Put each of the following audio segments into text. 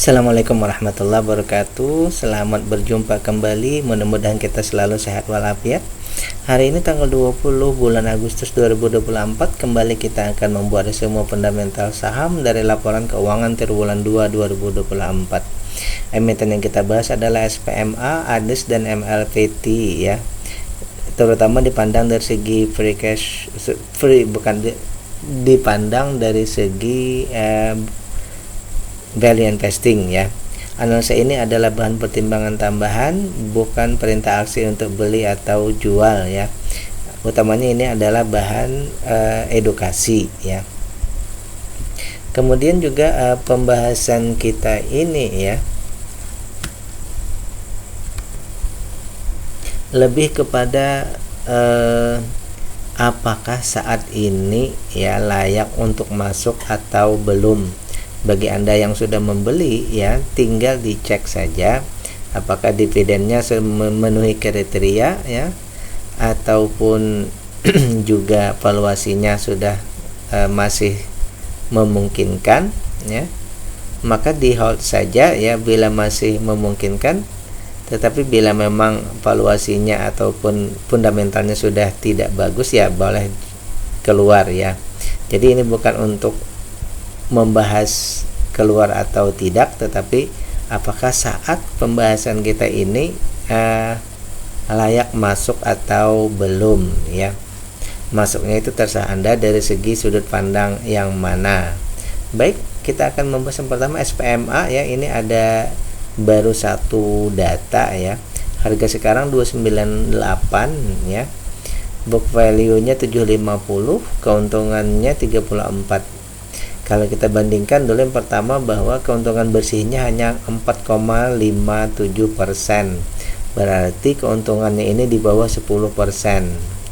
Assalamualaikum warahmatullahi wabarakatuh. Selamat berjumpa kembali. Mudah-mudahan kita selalu sehat walafiat. Hari ini tanggal 20 bulan Agustus 2024, kembali kita akan membuat semua fundamental saham dari laporan keuangan triwulan 2 2024. Emiten yang kita bahas adalah SPMA, ADES dan MLPT ya. Terutama dipandang dari segi dipandang dari segi value investing ya. Analisa ini adalah bahan pertimbangan tambahan, bukan perintah aksi untuk beli atau jual ya. Utamanya ini adalah bahan edukasi ya. Kemudian juga pembahasan kita ini ya lebih kepada apakah saat ini ya layak untuk masuk atau belum. Bagi Anda yang sudah membeli ya, tinggal dicek saja apakah dividennya memenuhi kriteria ya, ataupun juga valuasinya sudah masih memungkinkan ya. Maka di hold saja ya bila masih memungkinkan. Tetapi bila memang valuasinya ataupun fundamentalnya sudah tidak bagus ya boleh keluar ya. Jadi ini bukan untuk membahas keluar atau tidak, tetapi apakah saat pembahasan kita ini layak masuk atau belum ya. Masuknya itu terserah Anda dari segi sudut pandang yang mana. Baik, kita akan membahas yang pertama SPMA ya. Ini ada baru satu data ya. Harga sekarang 298 ya. Book value-nya 750, keuntungannya 34. Kalau kita bandingkan dulu yang pertama bahwa keuntungan bersihnya hanya 4,57%. Berarti keuntungannya ini di bawah 10%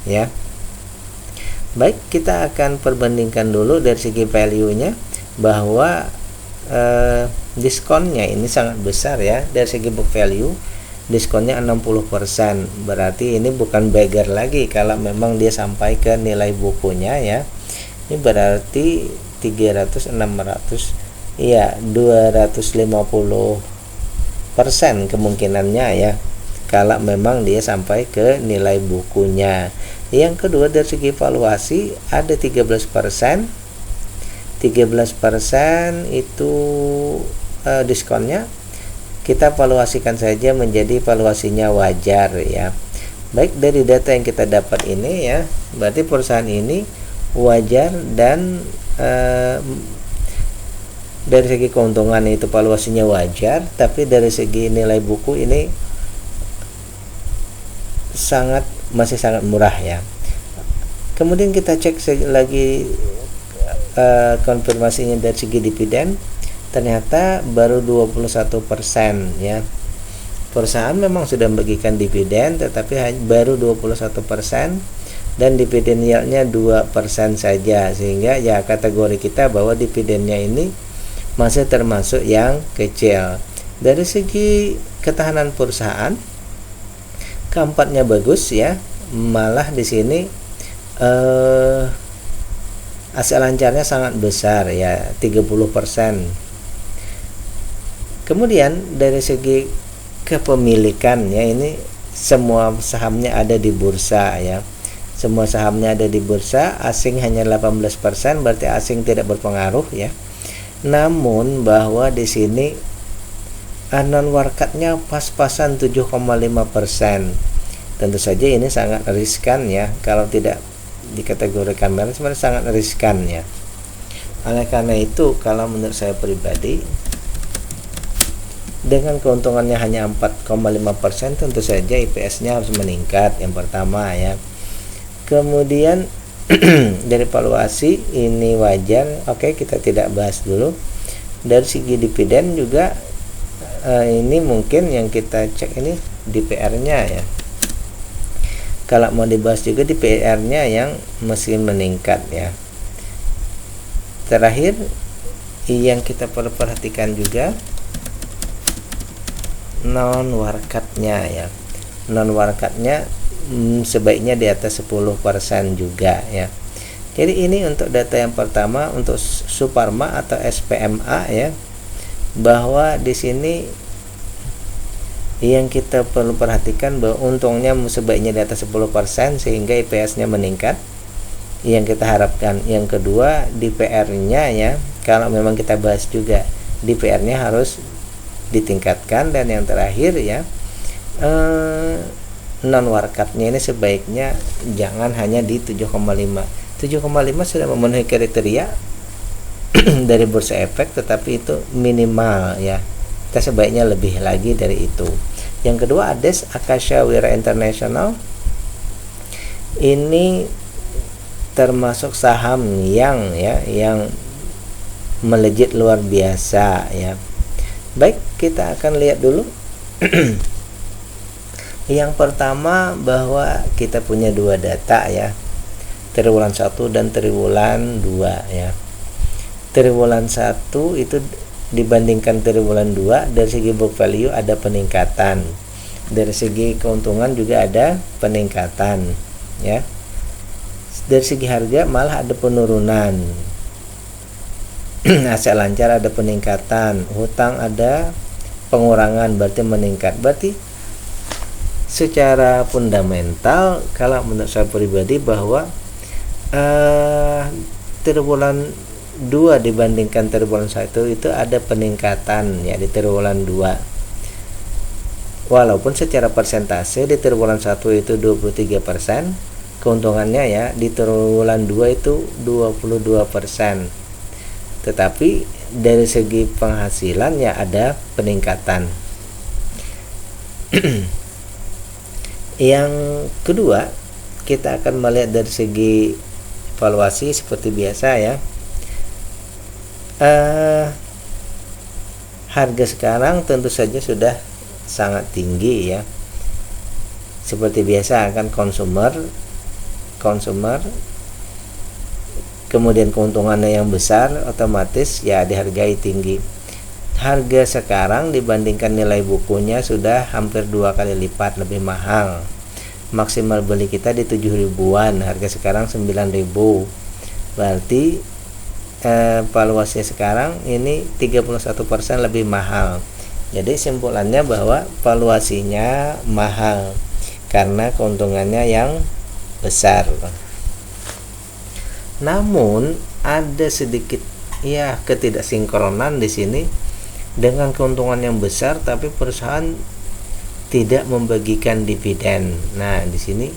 ya. Baik, kita akan perbandingkan dulu dari segi value-nya bahwa diskonnya ini sangat besar ya. Dari segi book value diskonnya 60%. Berarti ini bukan beggar lagi kalau memang dia sampai ke nilai bukunya ya. Ini berarti 300, 600 ya 250% kemungkinannya ya kalau memang dia sampai ke nilai bukunya. Yang kedua dari segi valuasi ada 13%. 13% itu diskonnya kita valuasikan saja menjadi valuasinya wajar ya. Baik, dari data yang kita dapat ini ya, berarti perusahaan ini wajar dan dari segi keuntungan itu valuasinya wajar, tapi dari segi nilai buku ini masih sangat murah ya. Kemudian kita cek lagi konfirmasinya dari segi dividen, ternyata baru 21% ya. Perusahaan memang sudah membagikan dividen, tetapi baru 21%. Dan dividen yieldnya 2% saja, sehingga ya kategori kita bahwa dividennya ini masih termasuk yang kecil. Dari segi ketahanan perusahaan keempatnya bagus ya, malah di sini aset lancarnya sangat besar ya, 30%. Kemudian dari segi kepemilikan ya, ini semua sahamnya ada di bursa ya. Semua sahamnya ada di bursa, asing hanya 18%, berarti asing tidak berpengaruh ya. Namun bahwa di sini non warkatnya pas-pasan 7,5%. Tentu saja ini sangat riskan ya, kalau tidak dikategorikan merah sebenarnya sangat riskan ya. Oleh karena itu, kalau menurut saya pribadi, dengan keuntungannya hanya 4,5%, tentu saja IPS-nya harus meningkat yang pertama ya. Kemudian dari valuasi ini wajar, oke, kita tidak bahas dulu. Dari segi dividen juga ini mungkin yang kita cek ini DPR-nya ya. Kalau mau dibahas juga DPR-nya yang mesti meningkat ya. Terakhir yang kita perlu perhatikan juga non warkatnya ya. Non warkatnya sebaiknya di atas 10% juga ya. Jadi ini untuk data yang pertama untuk Suparma atau SPMA ya. bahwa di sini yang kita perlu perhatikan bahwa untungnya sebaiknya di atas 10% sehingga IPS-nya meningkat, yang kita harapkan. Yang kedua, DPR-nya ya, kalau memang kita bahas juga, DPR-nya harus ditingkatkan. Dan yang terakhir ya, non warkatnya ini sebaiknya jangan hanya di 7,5. 7,5 sudah memenuhi kriteria dari Bursa Efek, tetapi itu minimal ya, kita sebaiknya lebih lagi dari itu. Yang kedua, ADES Akasha Wira International ini termasuk saham yang melejit luar biasa ya. Baik, kita akan lihat dulu. Yang pertama, bahwa kita punya dua data ya, triwulan 1 dan triwulan 2 ya. Triwulan 1 itu dibandingkan triwulan 2 dari segi book value ada peningkatan, dari segi keuntungan juga ada peningkatan ya. Dari segi harga malah ada penurunan. Aset lancar ada peningkatan, hutang ada pengurangan, berarti meningkat. Berarti secara fundamental kalau menurut saya pribadi bahwa triwulan 2 dibandingkan triwulan 1 itu ada peningkatan ya di triwulan 2. Walaupun secara persentase di triwulan 1 itu 23%, keuntungannya ya di triwulan 2 itu 22%. Tetapi dari segi penghasilan ya ada peningkatan. Yang kedua, kita akan melihat dari segi valuasi seperti biasa ya. Harga sekarang tentu saja sudah sangat tinggi ya. Seperti biasa akan konsumer, kemudian keuntungannya yang besar, otomatis ya dihargai tinggi. Harga sekarang dibandingkan nilai bukunya sudah hampir 2 kali lipat lebih mahal. Maksimal beli kita di 7 ribuan, harga sekarang 9 ribu. Berarti valuasinya sekarang ini 31% lebih mahal. Jadi simpulannya bahwa valuasinya mahal karena keuntungannya yang besar. Namun ada sedikit ya ketidaksinkronan di sini, dengan keuntungan yang besar tapi perusahaan tidak membagikan dividen. Nah, di sini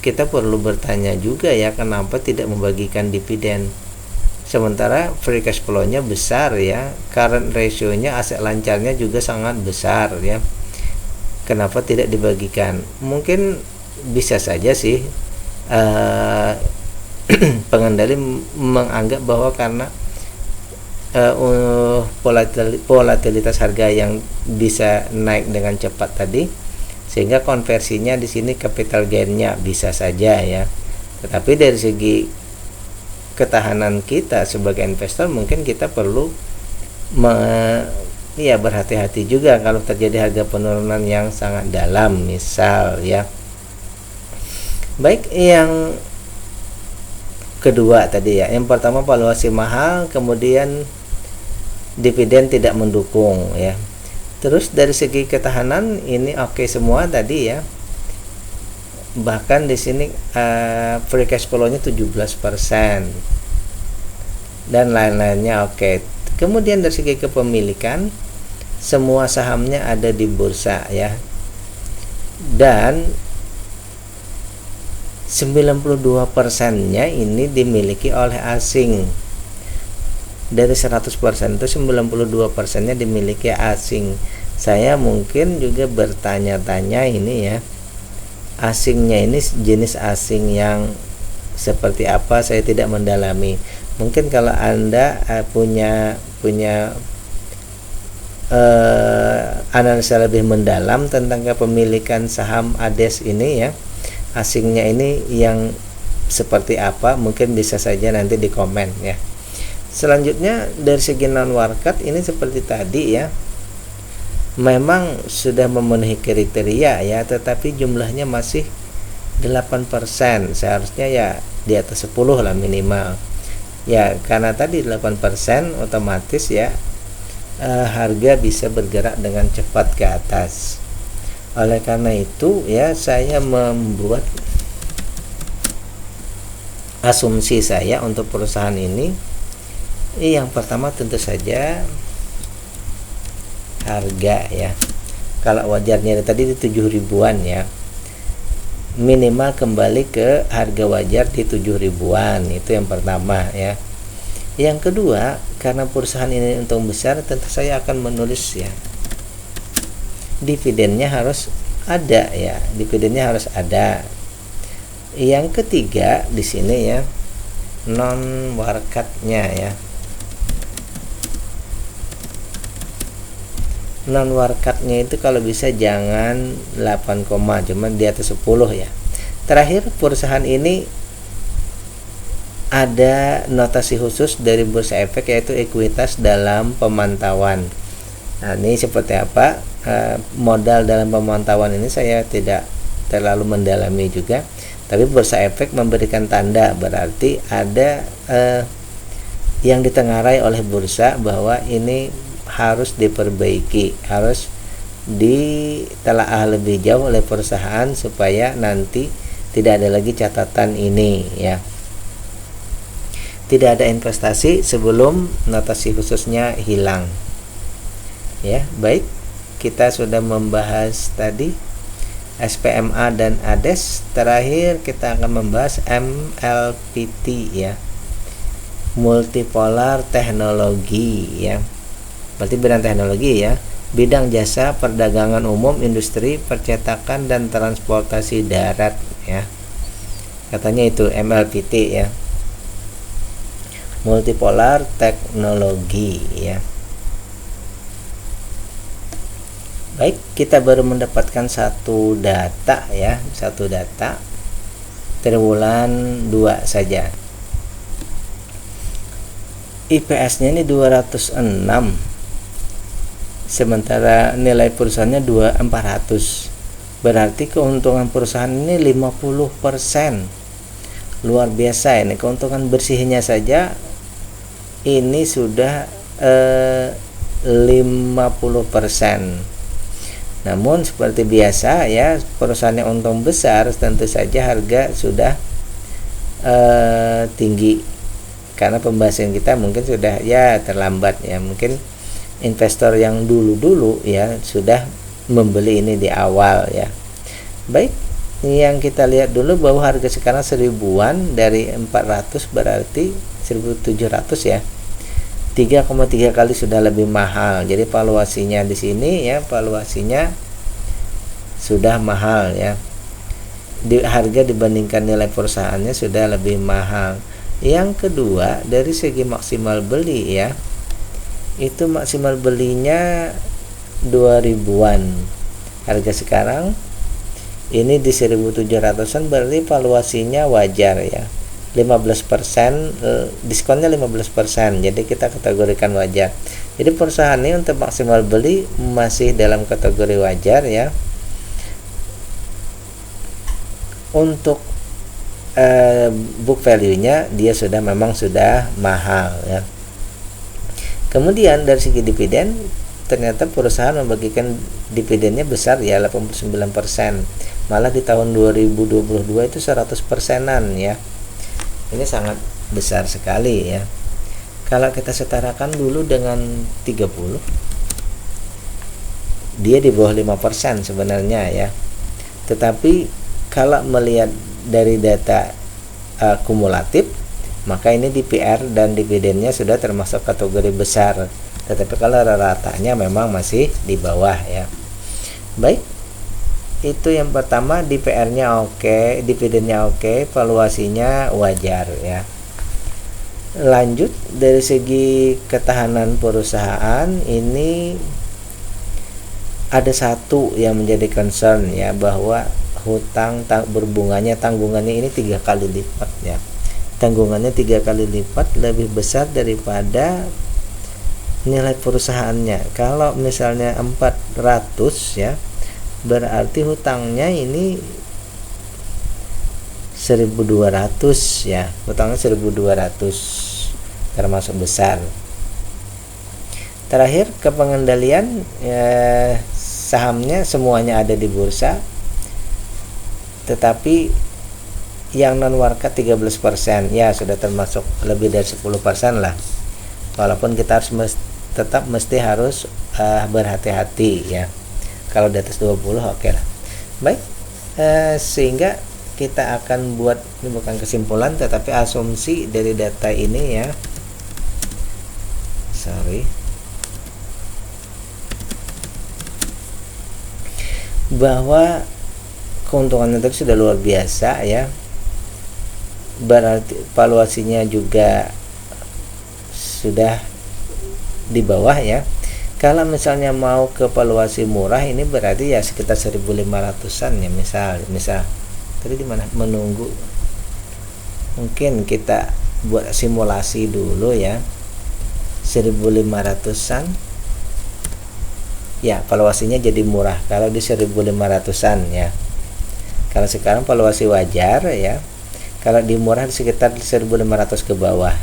kita perlu bertanya juga ya, kenapa tidak membagikan dividen? Sementara free cash flow-nya besar ya, current ratio-nya, aset lancarnya juga sangat besar ya. Kenapa tidak dibagikan? Mungkin bisa saja sih pengendali menganggap bahwa karena volatilitas harga yang bisa naik dengan cepat tadi, sehingga konversinya di sini capital gain-nya bisa saja ya. Tetapi dari segi ketahanan kita sebagai investor, mungkin kita perlu berhati-hati juga kalau terjadi harga penurunan yang sangat dalam misal ya. Baik, yang kedua tadi ya, yang pertama valuasi mahal, kemudian dividen tidak mendukung ya. Terus dari segi ketahanan ini oke semua tadi ya. Bahkan di sini free cash flow-nya 17% dan lain-lainnya oke. Kemudian dari segi kepemilikan, semua sahamnya ada di bursa ya. Dan 92%-nya ini dimiliki oleh asing. Dari 100% itu 92%-nya dimiliki asing. Saya mungkin juga bertanya-tanya ini ya, asingnya ini jenis asing yang seperti apa, saya tidak mendalami. Mungkin kalau Anda punya analisa lebih mendalam tentang kepemilikan saham ADES ini ya, asingnya ini yang seperti apa, mungkin bisa saja nanti di komen ya. Selanjutnya dari segi non warkat ini seperti tadi ya, memang sudah memenuhi kriteria ya, tetapi jumlahnya masih 8%, seharusnya ya di atas 10 lah minimal ya. Karena tadi 8% otomatis ya harga bisa bergerak dengan cepat ke atas. Oleh karena itu ya, saya membuat asumsi saya untuk perusahaan ini. Yang pertama tentu saja harga ya. Kalau wajarnya tadi di 7 ribuan ya, minimal kembali ke harga wajar di 7 ribuan, itu yang pertama ya. Yang kedua, karena perusahaan ini untung besar, tentu saya akan menulis ya, dividennya harus ada ya, dividennya harus ada. Yang ketiga di sini ya, non warkatnya ya. Non warkatnya itu kalau bisa jangan 8, cuman di atas 10 ya. Terakhir, perusahaan ini ada notasi khusus dari Bursa Efek, yaitu ekuitas dalam pemantauan. Nah, ini seperti apa? Modal dalam pemantauan ini saya tidak terlalu mendalami juga, tapi Bursa Efek memberikan tanda, berarti ada yang ditengarai oleh bursa bahwa ini harus diperbaiki, harus ditelaah lebih jauh oleh perusahaan supaya nanti tidak ada lagi catatan ini ya. Tidak ada investasi sebelum notasi khususnya hilang. Ya, baik. Kita sudah membahas tadi SPMA dan ADES. Terakhir kita akan membahas MLPT ya. Multipolar teknologi ya. Berarti bidang teknologi ya. Bidang jasa, perdagangan umum, industri, percetakan dan transportasi darat ya. Katanya itu MLPT ya. Multipolar teknologi ya. Baik, kita baru mendapatkan satu data ya, satu data triwulan 2 saja. IPS-nya ini 206, sementara nilai perusahaannya 400. Berarti keuntungan perusahaan ini 50%. Luar biasa ini, keuntungan bersihnya saja ini sudah 50%. Namun seperti biasa ya, perusahaan yang untung besar tentu saja harga sudah tinggi, karena pembahasan kita mungkin sudah ya terlambat ya. Mungkin investor yang dulu ya sudah membeli ini di awal ya. Baik, yang kita lihat dulu bahwa harga sekarang 1000-an, dari 400 berarti 1700 ya. 3,3 kali sudah lebih mahal. Jadi valuasinya di sini ya, valuasinya sudah mahal ya. Harga dibandingkan nilai perusahaannya sudah lebih mahal. Yang kedua, dari segi maksimal beli ya, itu maksimal belinya 2000-an. Harga sekarang ini di 1700-an, berarti valuasinya wajar ya. 15%, diskonnya 15%, jadi kita kategorikan wajar. Jadi perusahaan ini untuk maksimal beli masih dalam kategori wajar ya. Untuk book value-nya dia memang sudah mahal ya. Kemudian dari segi dividen, ternyata perusahaan membagikan dividennya besar ya, 89%. Malah di tahun 2022 itu 100%-an ya. Ini sangat besar sekali ya. Kalau kita setarakan dulu dengan 30, dia di bawah 5% sebenarnya ya. Tetapi kalau melihat dari data kumulatif, maka ini DPR dan dividennya sudah termasuk kategori besar. Tetapi kalau ratanya memang masih di bawah ya. Baik, itu yang pertama, DPR-nya oke, dividennya oke, valuasinya wajar ya. Lanjut, dari segi ketahanan perusahaan ini ada satu yang menjadi concern ya, bahwa hutang berbunganya, tanggungannya ini 3 kali lipat ya. Tanggungannya 3 kali lipat lebih besar daripada nilai perusahaannya. Kalau misalnya 400 ya, berarti hutangnya ini 1200 ya. Hutangnya 1200, termasuk besar. Terakhir, kepengendalian sahamnya semuanya ada di bursa, tetapi yang non warkat 13%, ya sudah termasuk lebih dari 10% lah. Walaupun kita harus tetap harus berhati-hati ya. Kalau di atas 20 oke lah. Baik, sehingga kita akan buat, ini bukan kesimpulan tetapi asumsi dari data ini ya. Bahwa keuntungannya tadi sudah luar biasa ya. Berarti valuasinya juga sudah di bawah ya. Kalau misalnya mau ke valuasi murah, ini berarti ya sekitar 1.500-an ya, misal tadi di mana menunggu. Mungkin kita buat simulasi dulu ya. 1.500-an. Ya, valuasinya jadi murah kalau di 1.500-an ya. Kalau sekarang valuasi wajar ya. Kalau di murah sekitar 1.500 ke bawah.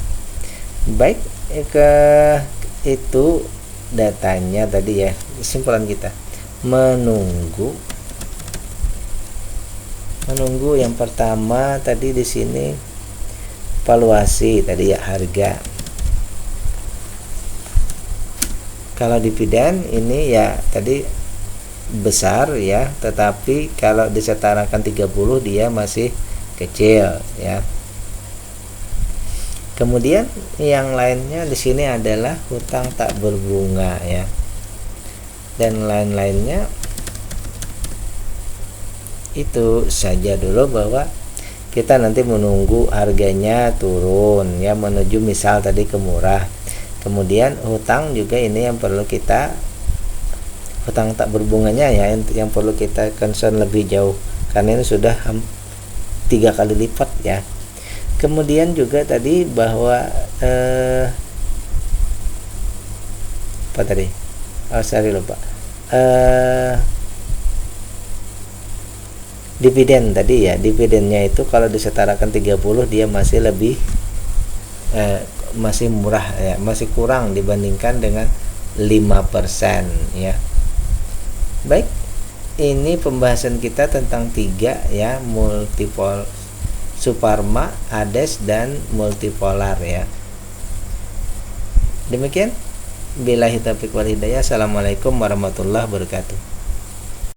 Baik, itu datanya tadi ya. Kesimpulan kita menunggu yang pertama tadi di sini valuasi tadi ya, harga. Kalau dividen ini ya tadi besar ya, tetapi kalau disetarakan 30 dia masih kecil ya. Kemudian yang lainnya di sini adalah hutang tak berbunga ya. Dan lain-lainnya itu saja dulu, bahwa kita nanti menunggu harganya turun ya, menuju misal tadi ke murah. Kemudian hutang juga ini yang perlu kita, hutang tak berbunganya ya, yang perlu kita concern lebih jauh karena ini sudah 3 kali lipat ya. Kemudian juga tadi bahwa apa tadi? Lupa. Dividen tadi ya, dividennya itu kalau disetarakan 30 dia masih lebih masih murah ya, masih kurang dibandingkan dengan 5% ya. Baik, ini pembahasan kita tentang 3 ya, multipolar, Suparma, Ades, dan multipolar ya. Demikian, billahi taufiq wal hidayah. Assalamualaikum warahmatullahi wabarakatuh.